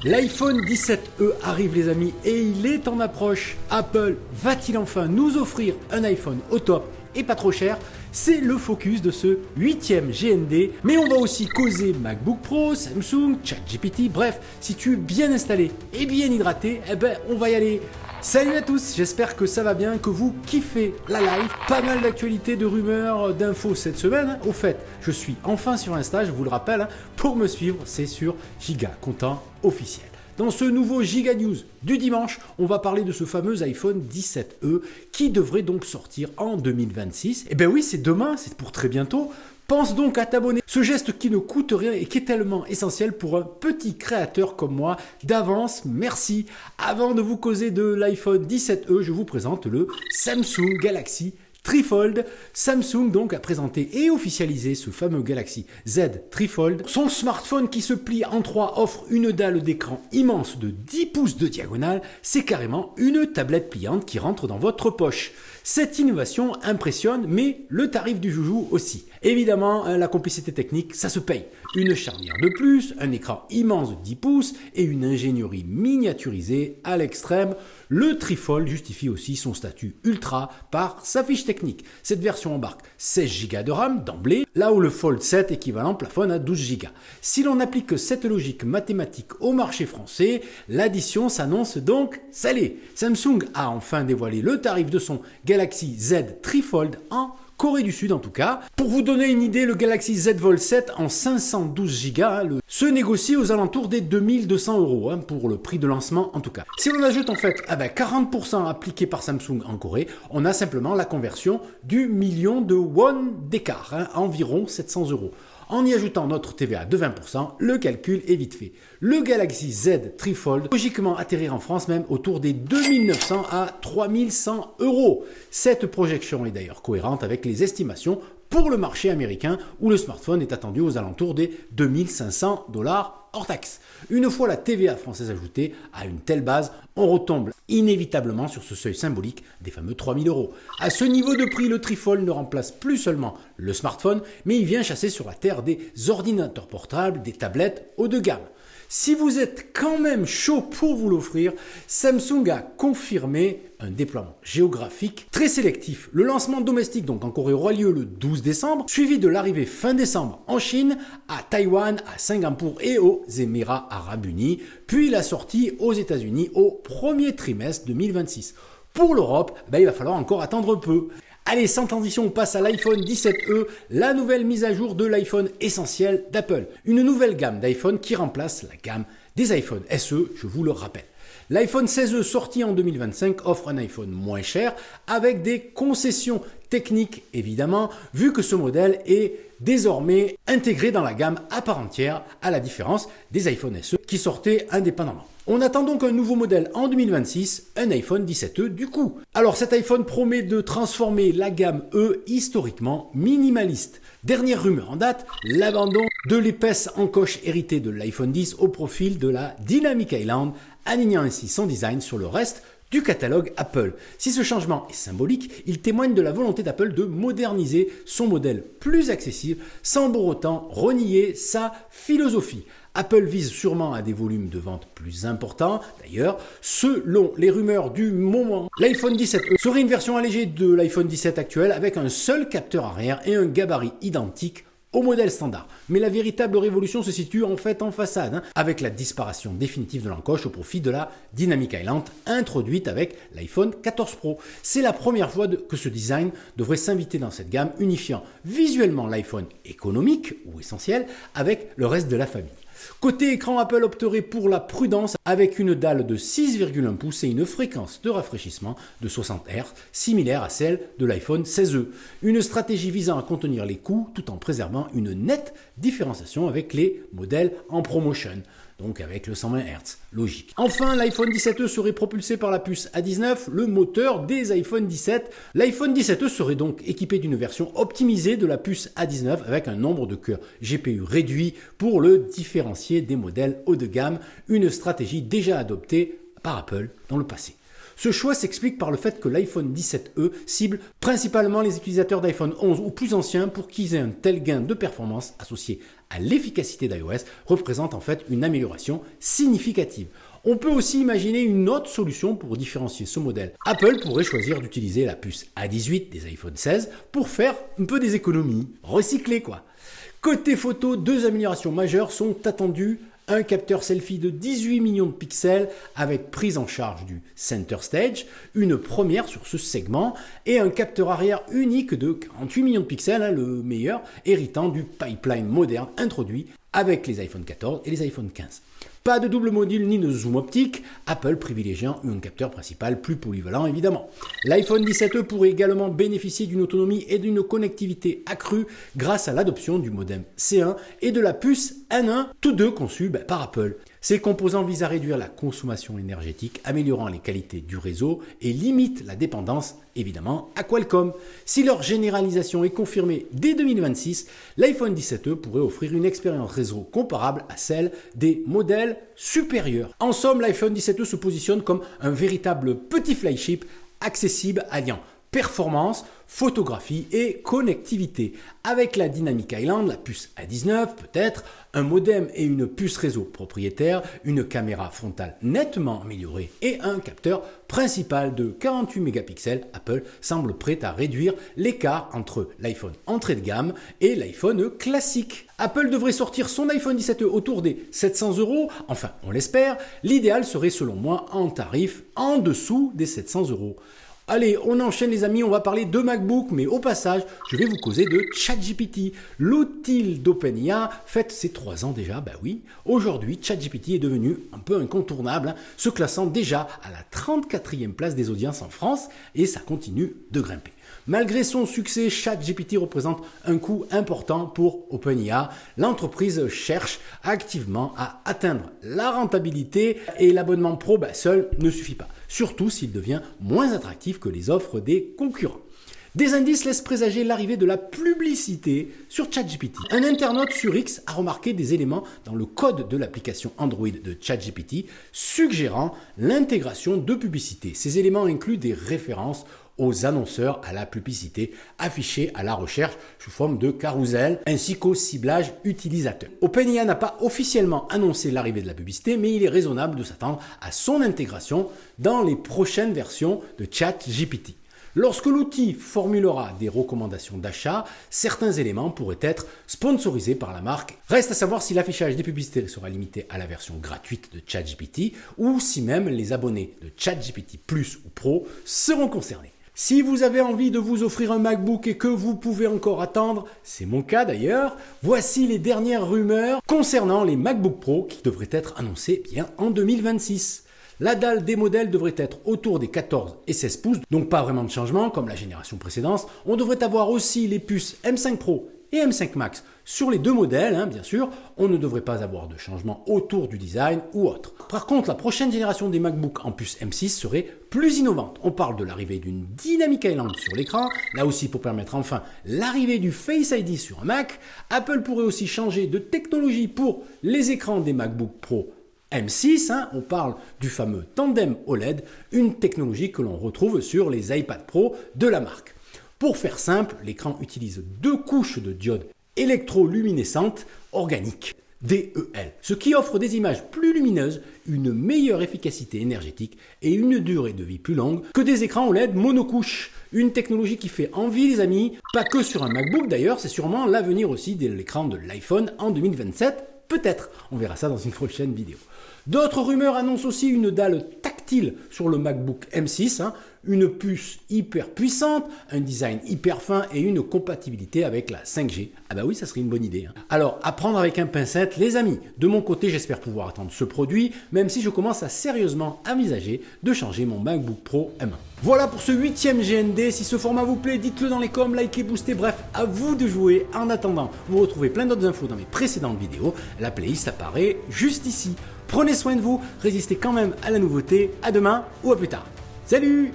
L'iPhone 17e arrive les amis et il est en approche. Apple va-t-il enfin nous offrir un iPhone au top et pas trop cher? C'est le focus de ce 8e GND, mais on va aussi causer MacBook Pro, Samsung, ChatGPT, bref, si tu es bien installé et bien hydraté, eh ben on va y aller. Salut à tous, j'espère que ça va bien, que vous kiffez la live. Pas mal d'actualités, de rumeurs, d'infos cette semaine. Au fait, je suis enfin sur Insta, je vous le rappelle, pour me suivre, c'est sur Giga, content officiel. Dans ce nouveau Giga News du dimanche, on va parler de ce fameux iPhone 17e qui devrait donc sortir en 2026. Eh bien oui, c'est demain, c'est pour très bientôt. Pense donc à t'abonner. Ce geste qui ne coûte rien et qui est tellement essentiel pour un petit créateur comme moi. D'avance, merci. Avant de vous causer de l'iPhone 17e, je vous présente le Samsung Galaxy Trifold. Samsung donc a présenté et officialisé ce fameux Galaxy Z Trifold. Son smartphone qui se plie en trois offre une dalle d'écran immense de 10 pouces de diagonale. C'est carrément une tablette pliante qui rentre dans votre poche. Cette innovation impressionne, mais le tarif du joujou aussi. Évidemment, la complicité technique, ça se paye. Une charnière de plus, un écran immense de 10 pouces et une ingénierie miniaturisée à l'extrême. Le Trifold justifie aussi son statut ultra par sa fiche technique. Cette version embarque 16 Go de RAM d'emblée, là où le Fold 7 équivalent plafonne à 12 Go. Si l'on applique cette logique mathématique au marché français, l'addition s'annonce donc salée. Samsung a enfin dévoilé le tarif de son Galaxy Z Trifold en Corée du Sud en tout cas. Pour vous donner une idée, le Galaxy Z Fold 7 en 512 Go se négocie aux alentours des 2200 € pour le prix de lancement en tout cas. Si l'on ajoute en fait 40% appliqué par Samsung en Corée, on a simplement la conversion du million de won d'écart, environ 700 €. En y ajoutant notre TVA de 20%, le calcul est vite fait. Le Galaxy Z Trifold logiquement atterrir en France même autour des 2900 à 3100 €. Cette projection est d'ailleurs cohérente avec les estimations pour le marché américain où le smartphone est attendu aux alentours des 2500 $ hors taxe. Une fois la TVA française ajoutée à une telle base, on retombe inévitablement sur ce seuil symbolique des fameux 3000 €. À ce niveau de prix, le Trifold ne remplace plus seulement le smartphone, mais il vient chasser sur la terre des ordinateurs portables, des tablettes haut de gamme. Si vous êtes quand même chaud pour vous l'offrir, Samsung a confirmé un déploiement géographique très sélectif. Le lancement domestique donc en Corée aura lieu le 12 décembre, suivi de l'arrivée fin décembre en Chine, à Taïwan, à Singapour et aux Émirats Arabes Unis, puis la sortie aux États-Unis au premier trimestre 2026. Pour l'Europe, il va falloir encore attendre un peu. Allez, sans transition, on passe à l'iPhone 17e, la nouvelle mise à jour de l'iPhone essentiel d'Apple. Une nouvelle gamme d'iPhone qui remplace la gamme des iPhone SE, je vous le rappelle. L'iPhone 16e sorti en 2025 offre un iPhone moins cher avec des concessions techniques évidemment, vu que ce modèle est désormais intégré dans la gamme à part entière, à la différence des iPhone SE qui sortaient indépendamment. On attend donc un nouveau modèle en 2026, un iPhone 17e du coup. Alors cet iPhone promet de transformer la gamme E historiquement minimaliste. Dernière rumeur en date, l'abandon de l'épaisse encoche héritée de l'iPhone 10 au profil de la Dynamic Island, alignant ainsi son design sur le reste du catalogue Apple. Si ce changement est symbolique, il témoigne de la volonté d'Apple de moderniser son modèle plus accessible sans pour autant renier sa philosophie. Apple vise sûrement à des volumes de vente plus importants. D'ailleurs, selon les rumeurs du moment, l'iPhone 17e serait une version allégée de l'iPhone 17 actuel avec un seul capteur arrière et un gabarit identique au modèle standard. Mais la véritable révolution se situe en fait en façade, avec la disparition définitive de l'encoche au profit de la Dynamic Island introduite avec l'iPhone 14 Pro. C'est la première fois que ce design devrait s'inviter dans cette gamme, unifiant visuellement l'iPhone économique ou essentiel avec le reste de la famille. Côté écran, Apple opterait pour la prudence avec une dalle de 6,1 pouces et une fréquence de rafraîchissement de 60 Hz, similaire à celle de l'iPhone 16e. Une stratégie visant à contenir les coûts tout en préservant une nette différenciation avec les modèles en promotion, donc avec le 120 Hz, logique. Enfin, l'iPhone 17e serait propulsé par la puce A19, le moteur des iPhone 17. L'iPhone 17e serait donc équipé d'une version optimisée de la puce A19 avec un nombre de cœurs GPU réduit pour le différencier des modèles haut de gamme, une stratégie déjà adoptée par Apple dans le passé. Ce choix s'explique par le fait que l'iPhone 17e cible principalement les utilisateurs d'iPhone 11 ou plus anciens pour qu'ils aient un tel gain de performance associé à l'efficacité d'iOS représente en fait une amélioration significative. On peut aussi imaginer une autre solution pour différencier ce modèle. Apple pourrait choisir d'utiliser la puce A18 des iPhone 16 pour faire un peu des économies, recycler quoi. Côté photo, deux améliorations majeures sont attendues. Un capteur selfie de 18 millions de pixels avec prise en charge du Center Stage, une première sur ce segment, et un capteur arrière unique de 48 millions de pixels, le meilleur, héritant du pipeline moderne introduit avec les iPhone 14 et les iPhone 15. Pas de double module ni de zoom optique, Apple privilégiant un capteur principal plus polyvalent évidemment. L'iPhone 17e pourrait également bénéficier d'une autonomie et d'une connectivité accrue grâce à l'adoption du modem C1 et de la puce N1, tous deux conçus par Apple. Ces composants visent à réduire la consommation énergétique, améliorant les qualités du réseau et limitent la dépendance, évidemment, à Qualcomm. Si leur généralisation est confirmée dès 2026, l'iPhone 17e pourrait offrir une expérience réseau comparable à celle des modèles supérieurs. En somme, l'iPhone 17e se positionne comme un véritable petit flagship accessible alliant performance, photographie et connectivité. Avec la Dynamic Island, la puce A19 peut-être, un modem et une puce réseau propriétaire, une caméra frontale nettement améliorée et un capteur principal de 48 mégapixels, Apple semble prêt à réduire l'écart entre l'iPhone entrée de gamme et l'iPhone classique. Apple devrait sortir son iPhone 17e autour des 700 €, enfin on l'espère. L'idéal serait selon moi en tarif en dessous des 700 €. Allez, on enchaîne les amis, on va parler de MacBook, mais au passage, je vais vous causer de ChatGPT. L'outil d'OpenAI fête ses 3 ans déjà, bah oui. Aujourd'hui, ChatGPT est devenu un peu incontournable, se classant déjà à la 34e place des audiences en France, et ça continue de grimper. Malgré son succès, ChatGPT représente un coût important pour OpenAI. L'entreprise cherche activement à atteindre la rentabilité et l'abonnement pro seul ne suffit pas, surtout s'il devient moins attractif que les offres des concurrents. Des indices laissent présager l'arrivée de la publicité sur ChatGPT. Un internaute sur X a remarqué des éléments dans le code de l'application Android de ChatGPT suggérant l'intégration de publicité. Ces éléments incluent des références aux annonceurs à la publicité affichée à la recherche sous forme de carrousel ainsi qu'au ciblage utilisateur. OpenAI n'a pas officiellement annoncé l'arrivée de la publicité, mais il est raisonnable de s'attendre à son intégration dans les prochaines versions de ChatGPT. Lorsque l'outil formulera des recommandations d'achat, certains éléments pourraient être sponsorisés par la marque. Reste à savoir si l'affichage des publicités sera limité à la version gratuite de ChatGPT ou si même les abonnés de ChatGPT Plus ou Pro seront concernés. Si vous avez envie de vous offrir un MacBook et que vous pouvez encore attendre, c'est mon cas d'ailleurs, voici les dernières rumeurs concernant les MacBook Pro qui devraient être annoncés en 2026. La dalle des modèles devrait être autour des 14 et 16 pouces, donc pas vraiment de changement comme la génération précédente. On devrait avoir aussi les puces M5 Pro et M5 Max sur les deux modèles, bien sûr. On ne devrait pas avoir de changement autour du design ou autre. Par contre, la prochaine génération des MacBook en puce M6 serait plus innovante. On parle de l'arrivée d'une Dynamic Island sur l'écran, là aussi pour permettre enfin l'arrivée du Face ID sur un Mac. Apple pourrait aussi changer de technologie pour les écrans des MacBook Pro M6, on parle du fameux tandem OLED, une technologie que l'on retrouve sur les iPad Pro de la marque. Pour faire simple, l'écran utilise 2 couches de diodes électroluminescentes organiques, DEL, ce qui offre des images plus lumineuses, une meilleure efficacité énergétique et une durée de vie plus longue que des écrans OLED monocouches. Une technologie qui fait envie les amis, pas que sur un MacBook d'ailleurs, c'est sûrement l'avenir aussi de l'écran de l'iPhone en 2027. Peut-être, on verra ça dans une prochaine vidéo. D'autres rumeurs annoncent aussi une dalle tactile sur le MacBook M6, une puce hyper puissante, un design hyper fin et une compatibilité avec la 5G. Ah bah oui, ça serait une bonne idée. Alors, à prendre avec un pincette, les amis. De mon côté, j'espère pouvoir attendre ce produit, même si je commence à sérieusement envisager de changer mon MacBook Pro M1. Voilà pour ce 8e GND. Si ce format vous plaît, dites-le dans les coms, likez, boostez, bref, à vous de jouer. En attendant, vous retrouvez plein d'autres infos dans mes précédentes vidéos. La playlist apparaît juste ici. Prenez soin de vous, résistez quand même à la nouveauté. À demain ou à plus tard. Salut!